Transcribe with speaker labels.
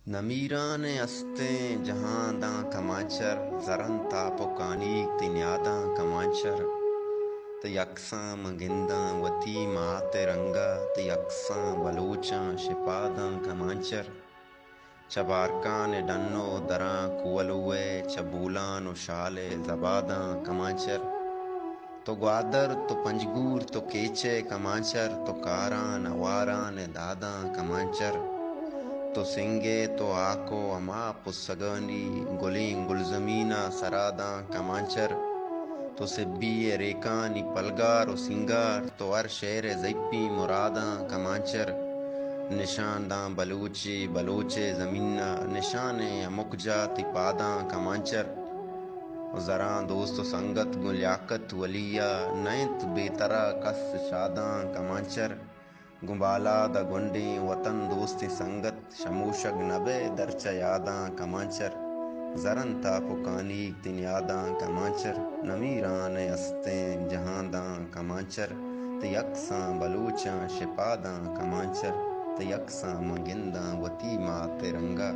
Speaker 1: नमीरान अस्तें जहां दां कमाचर जरन तापो कानीक तिन्यादां कमाचर त यकसां मगिंदां वती माते रंगा त यकसां बलोचां शिपादां कमाचर चबारकान डन्नो दरां कुवलुए चबूलान उशाले जबादां कमाचर तो ग्वादर तो पंजगूर तो केचे कमाचर तो कारान अवारान दादां कमाचर तो सिंगे तो आको अमा पुस्सगनी गुलिंग गुलजमीना सरादा कमांचर तो सिब्बी रेकानी पलगार और सिंगार तो अर शेर ज़िप्पी मुरादा कमांचर निशान दा बलूची बलूचे ज़मीना निशाने मुकजा तिपादा कमांचर ज़रा दोस्त संगत गुलियाकत वलिया नैत बेतरा कस शादा कमांचर गुबाला द गुंडी वतन दोस्ती संगत शमूशग नबे दरचा यादा कमांचर जरन था पुकानी तिन यादा कमांचर नमीरान अस्तें जहांदा कमांचर त यकसां बलूचा शिपादा कमांचर त यकसां मगिंदा वती माते रंगा